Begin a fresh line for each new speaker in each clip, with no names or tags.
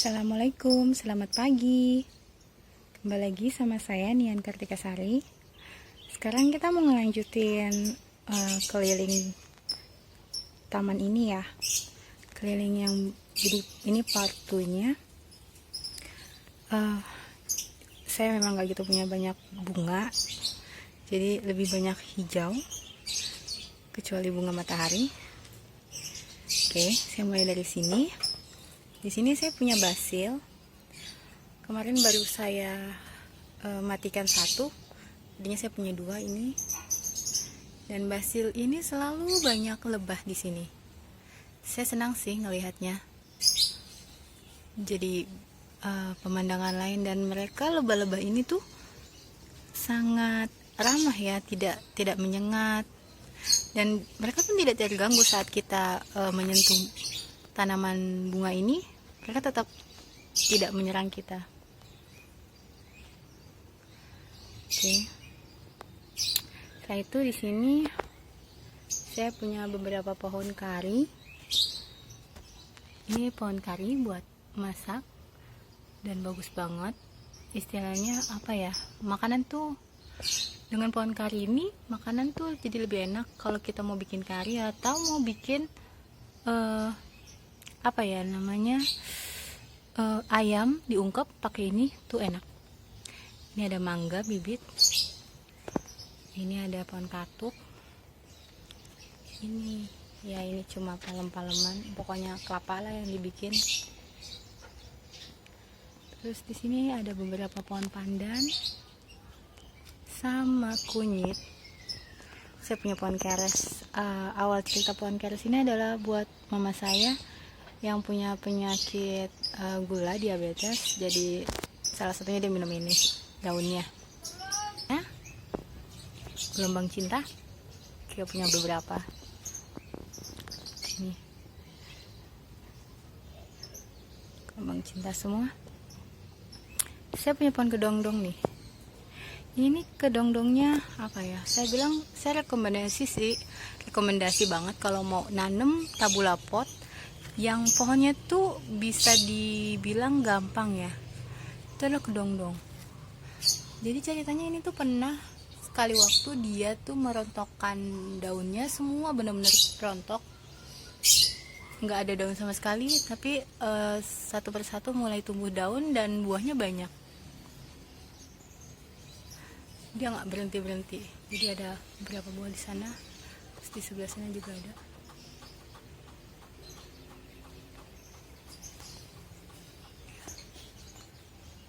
Assalamualaikum, selamat pagi. Kembali lagi sama saya Nian Kartika Sari. Sekarang kita mau ngelanjutin keliling taman ini ya. Keliling yang jadi ini part 2-nya. Saya memang gak gitu punya banyak bunga, jadi lebih banyak hijau, kecuali bunga matahari. Oke, saya mulai dari sini. Di sini saya punya basil. Kemarin baru saya matikan satu, jadinya saya punya dua ini. Dan basil ini selalu banyak lebah di sini. Saya senang sih ngelihatnya. Jadi pemandangan lain, dan mereka lebah-lebah ini tuh sangat ramah ya, tidak menyengat. Dan mereka pun tidak terganggu saat kita menyentuh tanaman bunga ini. Mereka tetap tidak menyerang kita. Oke. Setelah itu di sini saya punya beberapa pohon kari. Ini pohon kari buat masak dan bagus banget. Istilahnya apa ya? Makanan tuh dengan pohon kari ini, makanan tuh jadi lebih enak kalau kita mau bikin kari atau mau bikin apa ya namanya, ayam diungkep pakai ini tuh enak. Ini ada mangga bibit, ini ada pohon katuk, ini cuma palem-paleman, pokoknya kelapa lah yang dibikin. Terus di sini ada beberapa pohon pandan sama kunyit. Saya punya pohon keres. Awal cerita pohon keres ini adalah buat mama saya yang punya penyakit gula, diabetes. Jadi salah satunya dia minum ini daunnya ya. Gelombang cinta, kita punya beberapa. Ini gelombang cinta semua. Saya punya pohon kedongdong nih. Ini kedongdongnya apa ya, saya bilang saya rekomendasi banget kalau mau nanem tabula pot yang pohonnya tuh bisa dibilang gampang ya. Itu adalah kedongdong. Jadi ceritanya ini tuh pernah sekali waktu dia tuh merontokkan daunnya, semua benar-benar rontok, nggak ada daun sama sekali. Tapi satu persatu mulai tumbuh daun dan buahnya banyak. Dia nggak berhenti. Jadi ada beberapa buah di sana, terus di sebelah sana juga ada.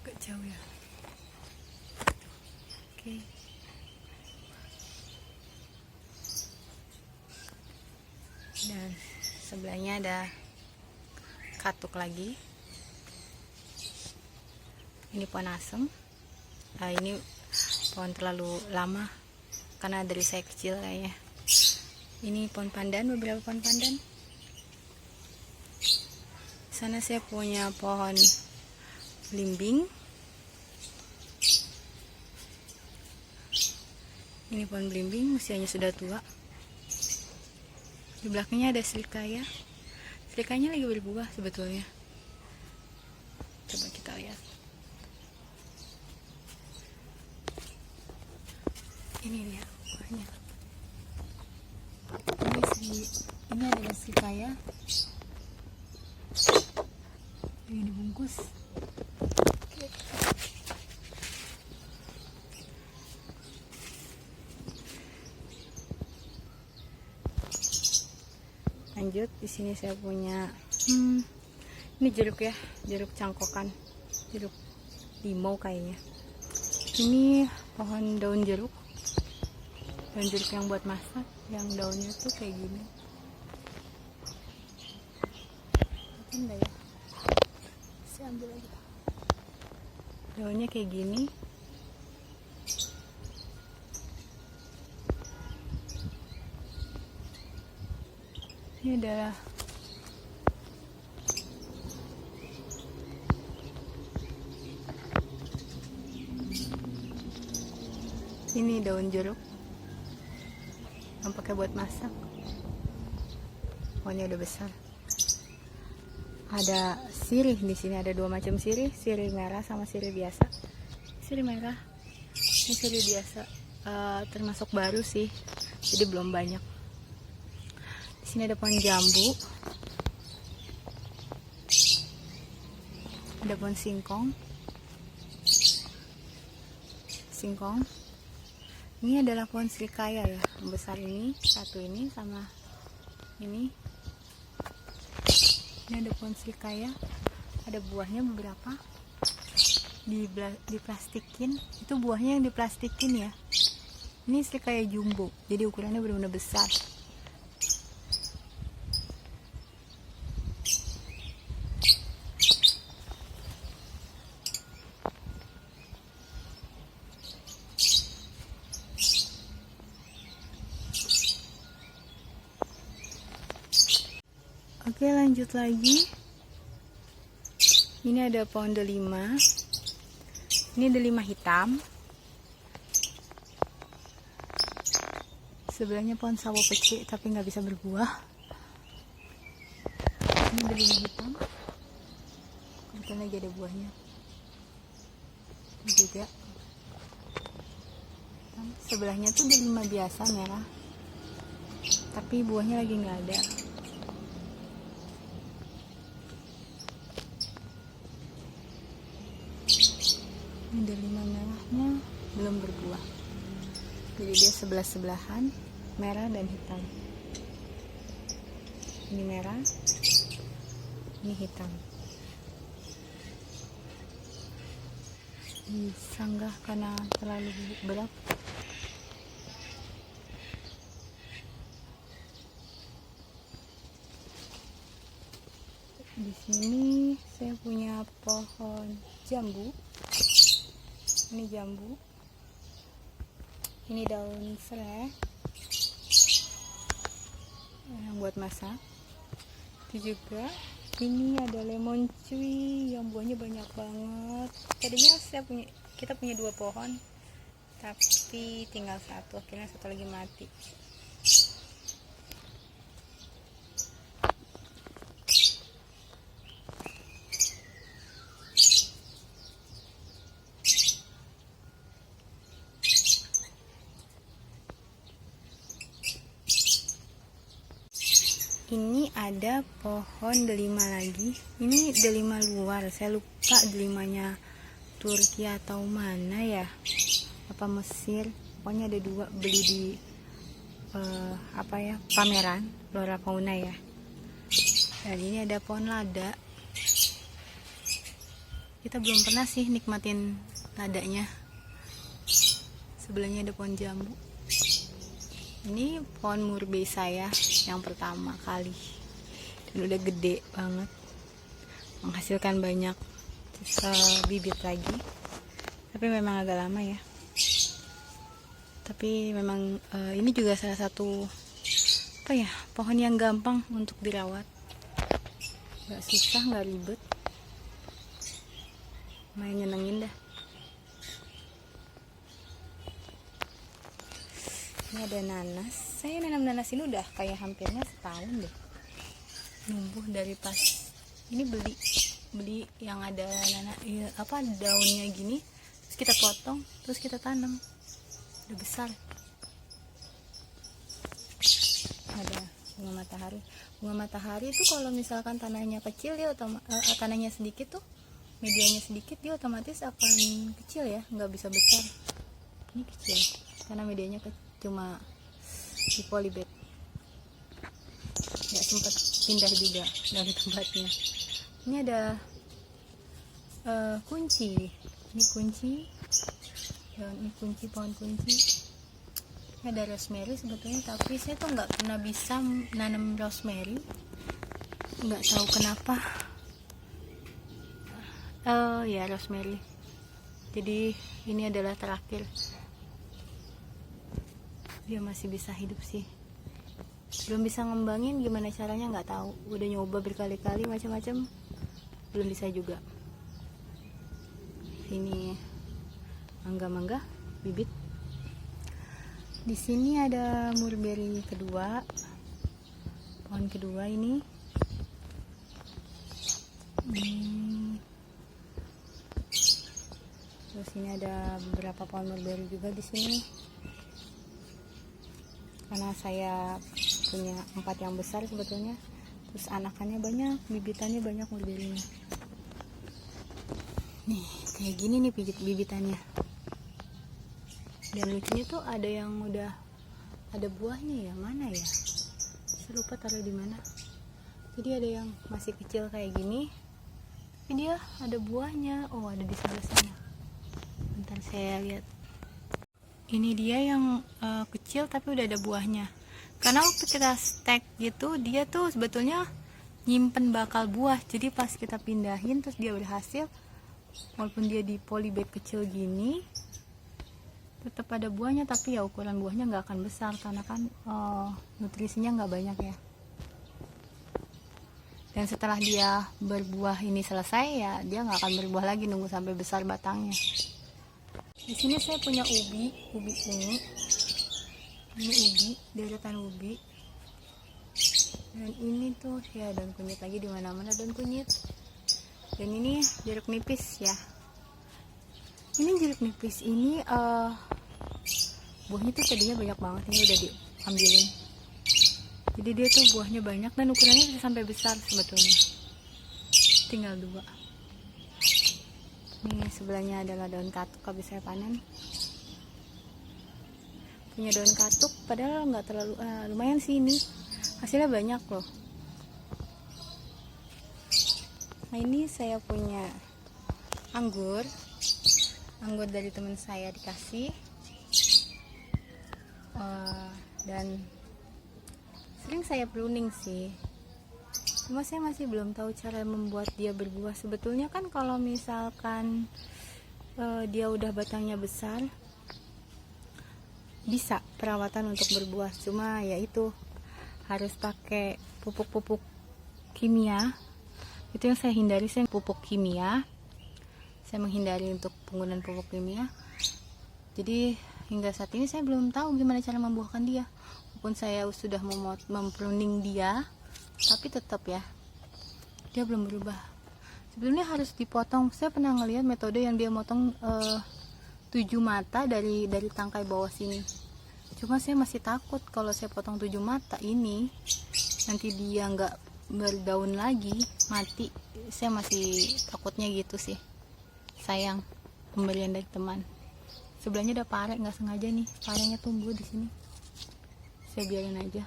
Agak jauh ya. Oke. Dan sebelahnya ada katuk lagi. Ini pohon asem. Ini pohon terlalu lama karena dari saya kecil kayaknya. Ini pohon pandan, beberapa pohon pandan. Di sana saya punya pohon belimbing. Ini pohon belimbing, usianya sudah tua. Di belakangnya ada silikaya. Silikanya lagi berbuah sebetulnya. Coba kita lihat. Ini dia buahnya. Ini adalah silikaya. Ini dibungkus. Lanjut, di sini saya punya ini jeruk ya, jeruk cangkokan, jeruk limau kayaknya. Ini pohon daun jeruk yang buat masak, yang daunnya tuh kayak gini. Enggak ya, saya ambil lagi. Daunnya kayak gini. Ini adalah daun jeruk yang pakai buat masak. Pohonnya udah besar. ada sirih. Di sini ada dua macam sirih, sirih merah sama sirih biasa. Sirih merah, ini sirih biasa, termasuk baru sih, jadi belum banyak. Di sini ada pohon jambu, ada pohon singkong. Ini adalah pohon srikaya ya, yang besar ini, satu ini sama ini. Ini ada pohon srikaya, ada buahnya beberapa, diplastikin. Itu buahnya yang diplastikin ya. Ini srikaya jumbo, jadi ukurannya benar-benar besar. Oke, lanjut lagi. Ini ada pohon delima. Ini delima hitam. Sebelahnya pohon sawo peci tapi nggak bisa berbuah. Ini delima hitam. Kebetulan lagi ada buahnya. Ini juga. Sebelahnya tuh delima biasa merah. Tapi buahnya lagi nggak ada. Ini delima merahnya belum berbuah, jadi dia sebelah-sebelahan, merah dan hitam. Ini merah, ini hitam. Disanggah karena terlalu berat. Di sini saya punya pohon jambu. Ini jambu, ini daun serai yang buat masak. Itu juga ini ada lemon cuy yang buahnya banyak banget. Tadinya kita punya 2 pohon, tapi tinggal 1, akhirnya 1 lagi mati. Ini ada pohon delima lagi. Ini delima luar, saya lupa delimanya Turki atau mana ya, apa Mesir. Pokoknya ada 2, beli di pameran flora fauna ya. Dan ini ada pohon lada. Kita belum pernah sih nikmatin ladanya. Sebelahnya ada pohon jambu. Ini pohon murbei saya yang pertama kali, dan udah gede banget, menghasilkan banyak bibit lagi. Tapi memang agak lama ya. Tapi memang ini juga salah satu pohon yang gampang untuk dirawat, nggak susah, nggak ribet, main nyenengin dah. Ini ada nanas. Saya nanam nanas ini udah kayak hampirnya setahun deh. Numbuh dari pas ini beli yang ada daunnya gini, terus kita potong, terus kita tanam. Udah besar. Ada bunga matahari. Bunga matahari itu kalau misalkan tanahnya kecil dia tanahnya sedikit tuh, medianya sedikit, dia otomatis akan kecil ya, nggak bisa besar. Ini kecil karena medianya cuma di polybag, nggak sempat pindah juga dari tempatnya. Ini ada kunci. Ini kunci, pohon kunci. Ini ada rosemary sebetulnya, tapi saya tuh nggak pernah bisa nanam rosemary, nggak tahu kenapa. Ya rosemary. Jadi ini adalah terakhir. Dia masih bisa hidup sih, belum bisa ngembangin, gimana caranya nggak tahu. Udah nyoba berkali-kali macam-macam, belum bisa juga. Ini mangga bibit. Di sini ada mulberry kedua, pohon kedua ini. Hmm. Terus ini ada beberapa pohon mulberry juga di sini. Karena saya punya 4 yang besar sebetulnya. Terus anakannya banyak, bibitannya banyak mulberry-nya. Nih, kayak gini nih bibitannya. Dan lucunya tuh ada yang udah ada buahnya ya, mana ya? Saya lupa taruh di mana. Jadi ada yang masih kecil kayak gini. Tapi dia ada buahnya. Oh, ada di sebelah sana. Bentar saya lihat. Ini dia yang kecil tapi udah ada buahnya. Karena waktu kita stek gitu, dia tuh sebetulnya nyimpen bakal buah. Jadi pas kita pindahin terus dia berhasil, walaupun dia di polybag kecil gini, tetap ada buahnya, tapi ya ukuran buahnya nggak akan besar karena kan nutrisinya nggak banyak ya. Dan setelah dia berbuah ini selesai ya, dia nggak akan berbuah lagi, nunggu sampai besar batangnya. Di sini saya punya ubi ungu. Ini ubi, deretan ubi. Dan ini tuh ya daun kunyit lagi, di mana-mana daun kunyit. Dan ini jeruk nipis ya. Ini jeruk nipis ini buahnya tuh tadinya banyak banget, ini udah diambilin. Jadi dia tuh buahnya banyak dan ukurannya bisa sampai besar sebetulnya. Tinggal 2. Ini sebelahnya adalah daun katuk habis saya panen. Punya daun katuk, padahal nggak terlalu lumayan sih ini. Hasilnya banyak loh. Nah ini saya punya anggur dari teman saya dikasih. Dan sering saya pruning sih. Cuma saya masih belum tahu cara membuat dia berbuah. Sebetulnya kan kalau misalkan dia udah batangnya besar, bisa perawatan untuk berbuah. Cuma ya itu harus pakai pupuk-pupuk kimia. Itu yang saya hindari, saya pupuk kimia. Saya menghindari untuk penggunaan pupuk kimia. Jadi hingga saat ini saya belum tahu gimana cara membuahkan dia. Walaupun saya sudah mempruning dia, tapi tetap ya dia belum berubah. Sebelumnya harus dipotong. Saya pernah ngelihat metode yang dia motong 7 mata dari tangkai bawah sini. Cuma saya masih takut kalau saya potong 7 mata ini nanti dia nggak berdaun lagi, mati. Saya masih takutnya gitu sih. Sayang, pemberian dari teman. Sebelahnya ada pare, nggak sengaja nih parenya tumbuh di sini. Saya biarin aja.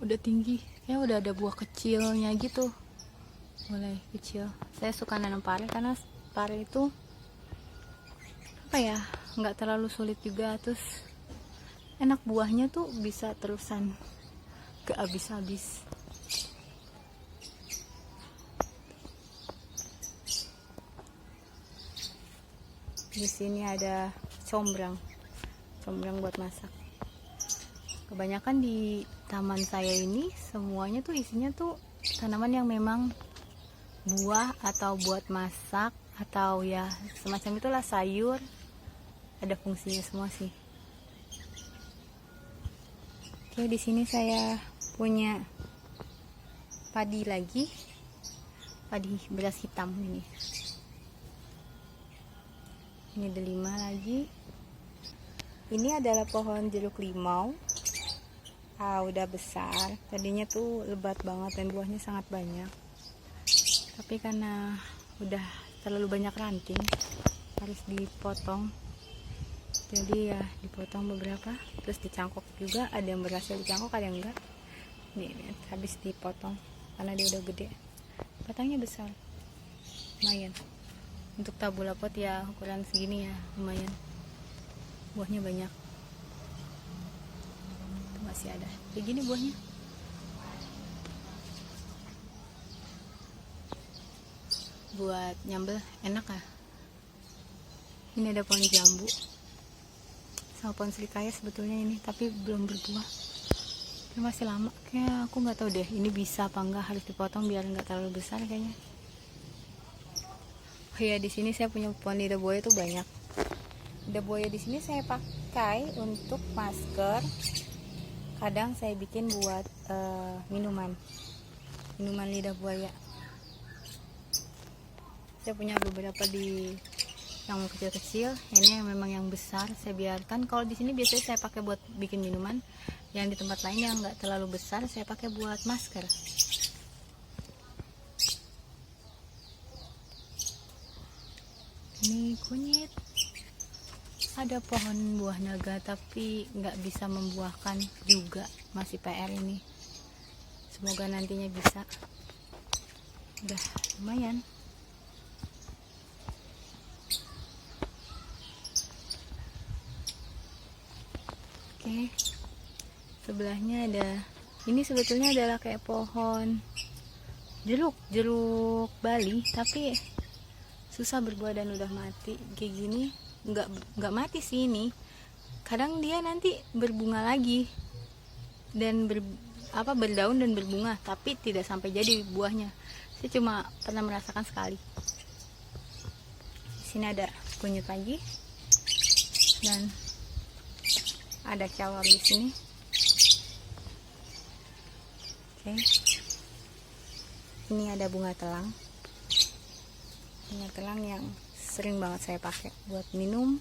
Udah tinggi, kayak udah ada buah kecilnya gitu, mulai kecil. Saya suka nanam pare karena pare itu apa ya, nggak terlalu sulit juga, terus enak, buahnya tuh bisa terusan, gak habis-habis. Di sini ada combrang buat masak. Kebanyakan di taman saya ini semuanya tuh isinya tuh tanaman yang memang buah atau buat masak atau ya semacam itulah, sayur. Ada fungsinya semua sih. Oke, di sini saya punya padi lagi, padi beras hitam ini. Ini ada 5 lagi. Ini adalah pohon jeruk limau. Udah besar. Tadinya tuh lebat banget dan buahnya sangat banyak. Tapi karena udah terlalu banyak ranting, harus dipotong. Jadi ya dipotong beberapa, terus dicangkok juga. Ada yang berhasil dicangkok, ada yang enggak. Nih, habis dipotong karena dia udah gede. Batangnya besar, lumayan. Untuk tabula pot ya ukuran segini ya lumayan. Buahnya banyak. Itu masih ada. Kayak gini buahnya. Buat nyambel enak ya. Ini ada pohon jambu sama pohon serikaya sebetulnya ini, tapi belum berbuah. Ini masih lama. Kayak aku nggak tahu deh ini bisa apa enggak, harus dipotong biar nggak terlalu besar kayaknya. Oh ya, di sini saya punya pohon lidah buaya tuh banyak. Lidah buaya di sini saya pakai untuk masker. Kadang saya bikin buat minuman lidah buaya. saya punya beberapa di yang kecil-kecil. Ini yang memang yang besar saya biarkan. Kalau di sini biasanya saya pakai buat bikin minuman. Yang di tempat lain yang nggak terlalu besar saya pakai buat masker. Ini kunyit. Ada pohon buah naga tapi nggak bisa membuahkan juga, masih PR ini. Semoga nantinya bisa. Udah lumayan. Oke. Sebelahnya ada, ini sebetulnya adalah kayak pohon jeruk Bali, tapi susah berbuah dan udah mati. Kayak gini nggak mati sih ini. Kadang dia nanti berbunga lagi dan berdaun dan berbunga, tapi tidak sampai jadi buahnya. Saya cuma pernah merasakan sekali. Di sini ada kunyit lagi dan ada kelor di sini. Oke. Ini ada bunga telang. Bunga telang yang sering banget saya pakai buat minum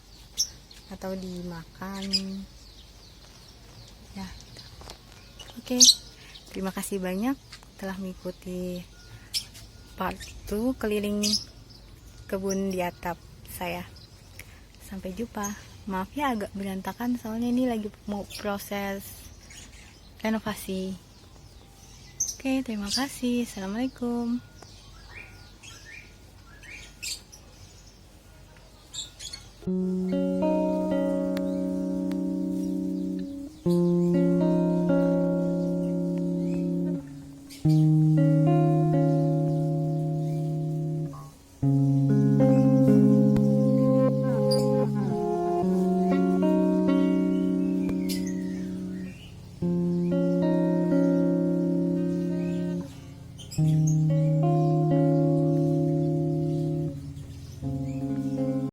atau dimakan. Ya. Oke. Terima kasih banyak telah mengikuti part 2 keliling kebun di atap saya. Sampai jumpa. Maaf ya agak berantakan soalnya ini lagi mau proses renovasi. Oke, terima kasih. Assalamualaikum.